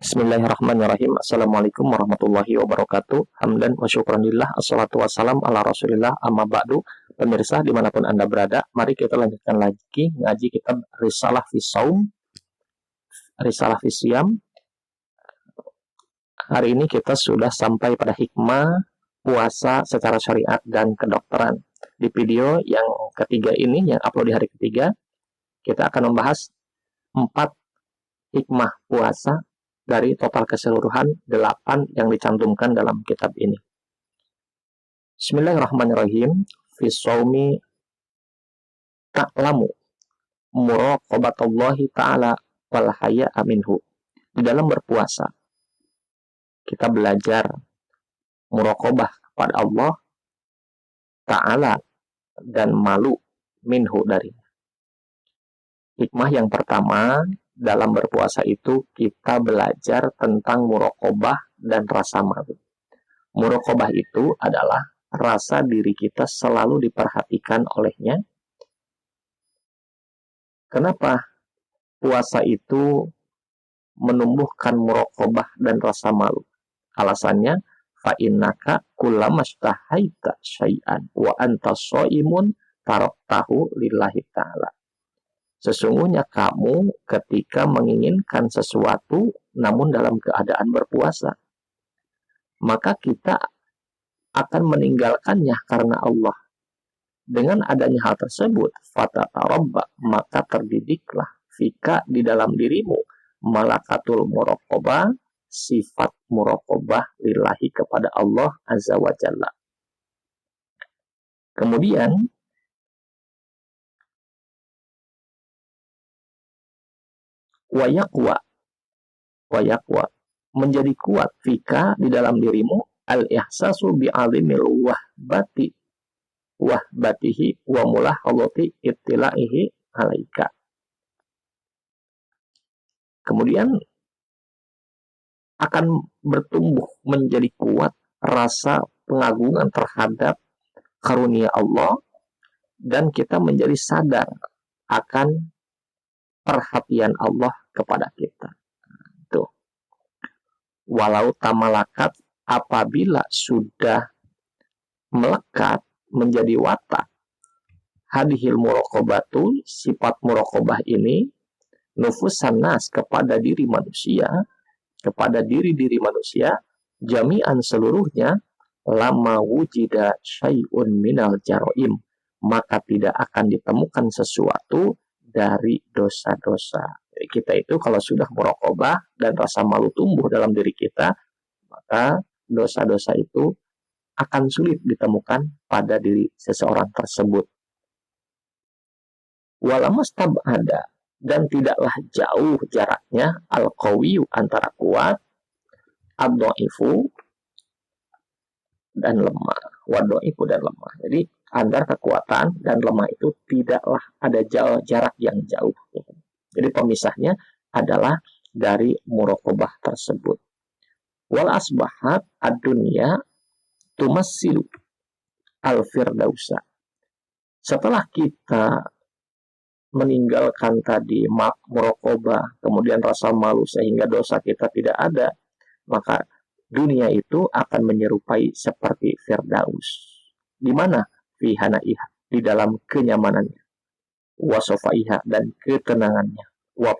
Bismillahirrahmanirrahim. Assalamualaikum warahmatullahi wabarakatuh. Hamdan wa syukranillah. Assalatu wassalam ala rasulillah. Amma ba'du. Pemirsa dimanapun Anda berada, mari kita lanjutkan lagi ngaji kitab Risalah fi Shaum, Risalah fi Siyam. Hari ini kita sudah sampai pada hikmah puasa secara syariat dan kedokteran. Di video yang ketiga ini, yang upload di hari ketiga, kita akan membahas 4 hikmah puasa dari total keseluruhan 8 yang dicantumkan dalam kitab ini. Bismillahirrahmanirrahim. Fi shaumi ta'lamu muraqabatallahi ta'ala wal haya'a minhu. Di dalam berpuasa kita belajar muraqabah kepada Allah Ta'ala dan malu minhu darinya. Hikmah yang pertama, dalam berpuasa itu kita belajar tentang muraqabah dan rasa malu. Muraqabah itu adalah rasa diri kita selalu diperhatikan olehnya. Kenapa puasa itu menumbuhkan muraqabah dan rasa malu? Alasannya, fa innaka kullamastahaita syai'an wa anta shaimun taraktahu lillahi ta'ala. Sesungguhnya kamu ketika menginginkan sesuatu namun dalam keadaan berpuasa, maka kita akan meninggalkannya karena Allah. Dengan adanya hal tersebut, fatatarabba, maka terdidiklah fika di dalam dirimu malakatul muraqabah, sifat muraqabah lillahi kepada Allah azza wa jalla. Kemudian wayakwa menjadi kuat fika di dalam dirimu al-ihsasu bi'alimil wahbatihi wa mulahadati ittila'ihi alaika. Kemudian akan bertumbuh menjadi kuat rasa pengagungan terhadap karunia Allah, dan kita menjadi sadar akan perhatian Allah kepada kita. Tuh. Walau tamalakat, apabila sudah melekat menjadi watak hadhil muraqabatu, sifat muraqabah ini, nufusan nas, kepada diri manusia, kepada diri-diri manusia, jami'an seluruhnya, lama wujida syai'un minal jaroim, maka tidak akan ditemukan sesuatu dari dosa-dosa. Kita itu kalau sudah muraqabah dan rasa malu tumbuh dalam diri kita, maka dosa-dosa itu akan sulit ditemukan pada diri seseorang tersebut. Walamastab'ada, dan tidaklah jauh jaraknya al-qawiyu, antara kuat, ad-dha'ifu dan lemah, wad-dha'ifu dan lemah. Jadi antara kekuatan dan lemah itu tidaklah ada jarak yang jauh. Jadi pemisahnya adalah dari muraqabah tersebut. Wal asbahat ad-dunya tumassilu al-firdausa. Setelah kita meninggalkan tadi muraqabah, kemudian rasa malu sehingga dosa kita tidak ada, maka dunia itu akan menyerupai seperti Firdaus. Di mana? Fi hanaiha, di dalam kenyamanannya, wa safaiha, dan ketenangannya, wa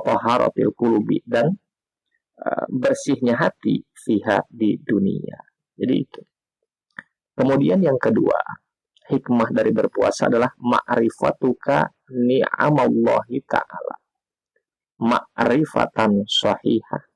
taharatil qulubi, dan bersihnya hati, fiha, di dunia. Jadi itu. Kemudian yang kedua, hikmah dari berpuasa adalah ma'rifatuka ni'amallahi ta'ala. Ma'rifatan sahihah,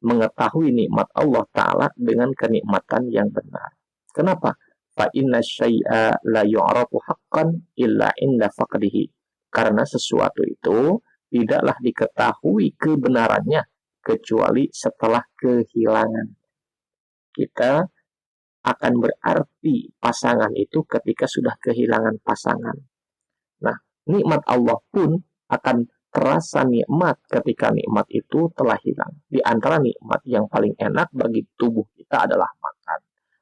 mengetahui nikmat Allah Ta'ala dengan kenikmatan yang benar. Kenapa? Fa inna syai'a la yu'rafu haqqan illa inda faqdihi. Karena sesuatu itu tidaklah diketahui kebenarannya kecuali setelah kehilangan. Kita akan berarti pasangan itu ketika sudah kehilangan pasangan. Nah, nikmat Allah pun akan terasa nikmat ketika nikmat itu telah hilang. Di antara nikmat yang paling enak bagi tubuh kita adalah makan.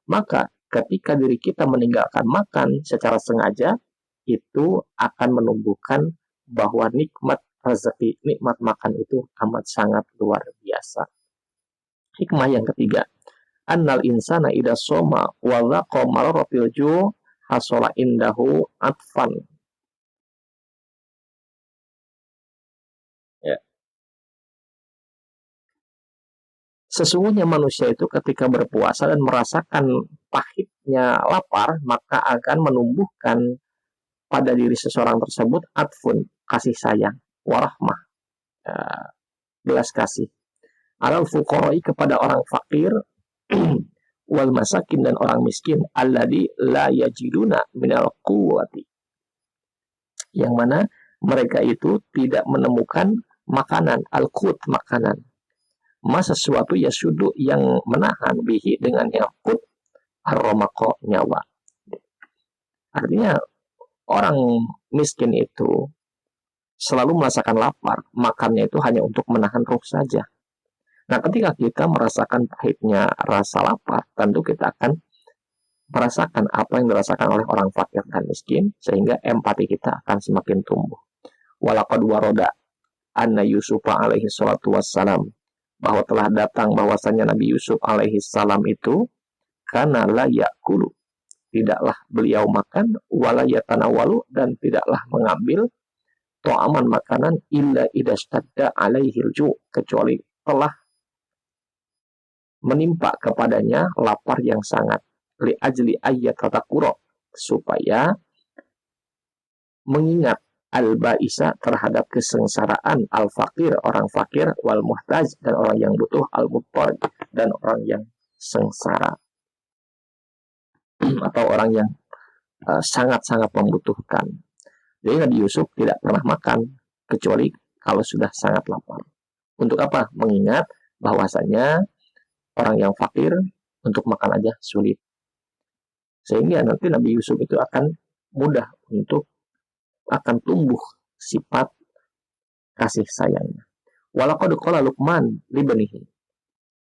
Maka ketika diri kita meninggalkan makan secara sengaja, itu akan menumbuhkan bahwa nikmat rezeki, nikmat makan itu amat sangat luar biasa. Hikmah yang ketiga, annal insana idza soma wa dhaqa mararatil ju' hasala indahu atfan. Ya. Sesungguhnya manusia itu ketika berpuasa dan merasakan pahitnya lapar, maka akan menumbuhkan pada diri seseorang tersebut atfun, kasih sayang, warahmah, belas kasih. Alal fuqara'i, kepada orang fakir, wal masakin, dan orang miskin, alladzi la yajiduna minal quwwati, yang mana mereka itu tidak menemukan makanan, al-qut, makanan, sesuatu yasudu, yang menahan, bihi, dengan yakut, ar-ramaqo, nyawa. Artinya orang miskin itu selalu merasakan lapar, makannya itu hanya untuk menahan ruh saja. Nah, ketika kita merasakan pahitnya rasa lapar, tentu kita akan merasakan apa yang dirasakan oleh orang fakir dan miskin, sehingga empati kita akan semakin tumbuh. Walaqad waroda anna Yusuf alaihi salatu wassalam, bahwa telah datang bahwasanya Nabi Yusuf alaihi salam itu, kana la yakulu, tidaklah beliau makan, wala yatanawalu, dan tidaklah mengambil, to'aman, makanan, illa idastadda alaihil ju', kecuali telah menimpa kepadanya lapar yang sangat, li ajli ayyat tatakuro, supaya mengingat al-ba'isa, terhadap kesengsaraan, al-fakir, orang fakir, wal muhtaj, dan orang yang butuh, al-muttar, dan orang yang sengsara atau orang yang sangat-sangat membutuhkan. Jadi Nabi Yusuf tidak pernah makan kecuali kalau sudah sangat lapar. Untuk apa? Mengingat bahwasanya orang yang fakir untuk makan aja sulit. Sehingga nanti Nabi Yusuf itu akan mudah untuk akan tumbuh sifat kasih sayangnya. Walaqad qala Luqman libnihi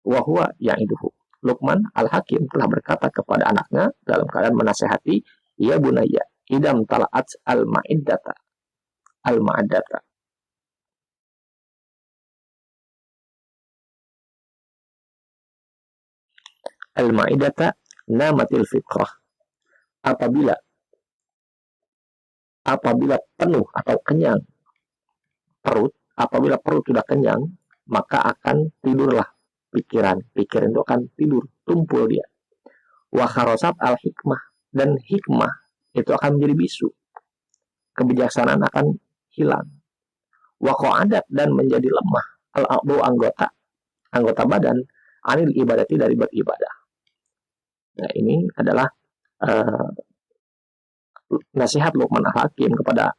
wa huwa ya'iduhu. Luqman Al-Hakim telah berkata kepada anaknya dalam keadaan menasihati, ya bunayya idam tala'at al-ma'iddata al-ma'addata. Al-ma'iddata namatil fitrah. Apabila penuh atau kenyang perut, apabila perut sudah kenyang, maka akan tidurlah pikiran itu akan tidur, tumpul dia. Wa kharasat al-hikmah, dan hikmah itu akan menjadi bisu, kebijaksanaan akan hilang. Wa qa'adat, dan menjadi lemah, al-a'du, anggota badan, anil ibadati, dari beribadah. Nah, ini adalah nasihat Luqman Al-Hakim kepada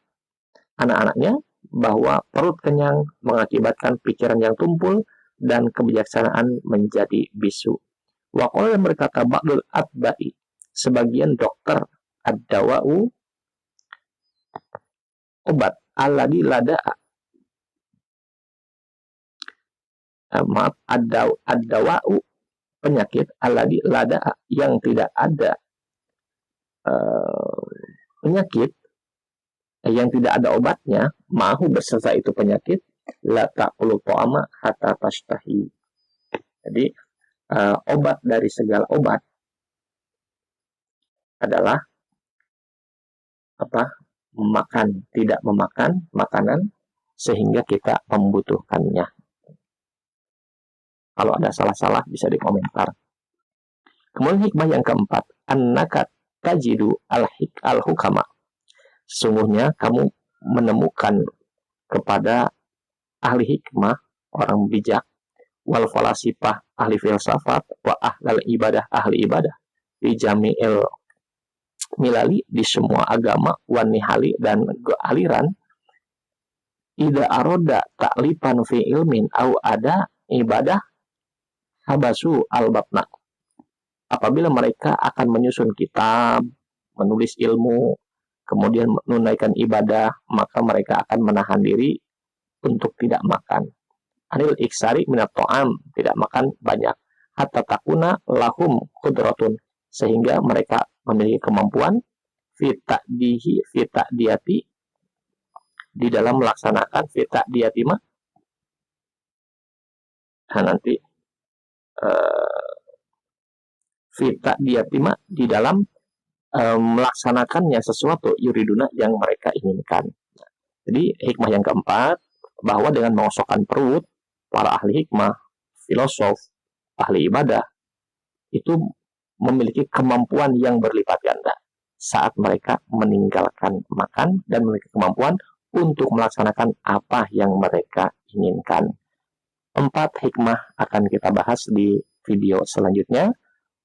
anak-anaknya, bahwa perut kenyang mengakibatkan pikiran yang tumpul dan kebijaksanaan menjadi bisu. Wa qala, yang berkata ba'dul atba'i, sebagian dokter, ad-dawa'u, obat, alladhi lada'a, maaf, ad-dawa'u, penyakit, alladhi lada'a, yang tidak ada penyakit, yang tidak ada obatnya, mahu berserta itu penyakit, la ta'kulu ta'ama hatta tashtahi. Jadi obat dari segala obat adalah apa? Tidak memakan makanan sehingga kita membutuhkannya. Kalau ada salah-salah bisa dikomentar. Kemudian hikmah yang keempat, annaka tajidu al-hukama, sesungguhnya kamu menemukan kepada ahli hikmah, orang bijak, wal falasifah, ahli filsafat, wa ahlal ibadah, ahli ibadah, di jami'il milali, di semua agama, wan nihali, dan aliran, ida aroda taklifan fi ilmin au ada ibadah habasu al-batna, apabila mereka akan menyusun kitab, menulis ilmu, kemudian menunaikan ibadah, maka mereka akan menahan diri untuk tidak makan. Anil iksari minat to'am, tidak makan banyak. Hatta takuna lahum kudratun, sehingga mereka memiliki kemampuan fita'diyati, di dalam melaksanakan fita diatima. Nah, nanti fita diatima di dalam melaksanakannya sesuatu yuriduna yang mereka inginkan. Jadi hikmah yang keempat, bahwa dengan mengosokkan perut, para ahli hikmah, filosof, ahli ibadah, itu memiliki kemampuan yang berlipat ganda saat mereka meninggalkan makan dan memiliki kemampuan untuk melaksanakan apa yang mereka inginkan. 4 hikmah akan kita bahas di video selanjutnya.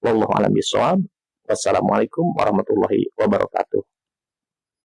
Wallahu a'lam bishawab. Wassalamualaikum warahmatullahi wabarakatuh.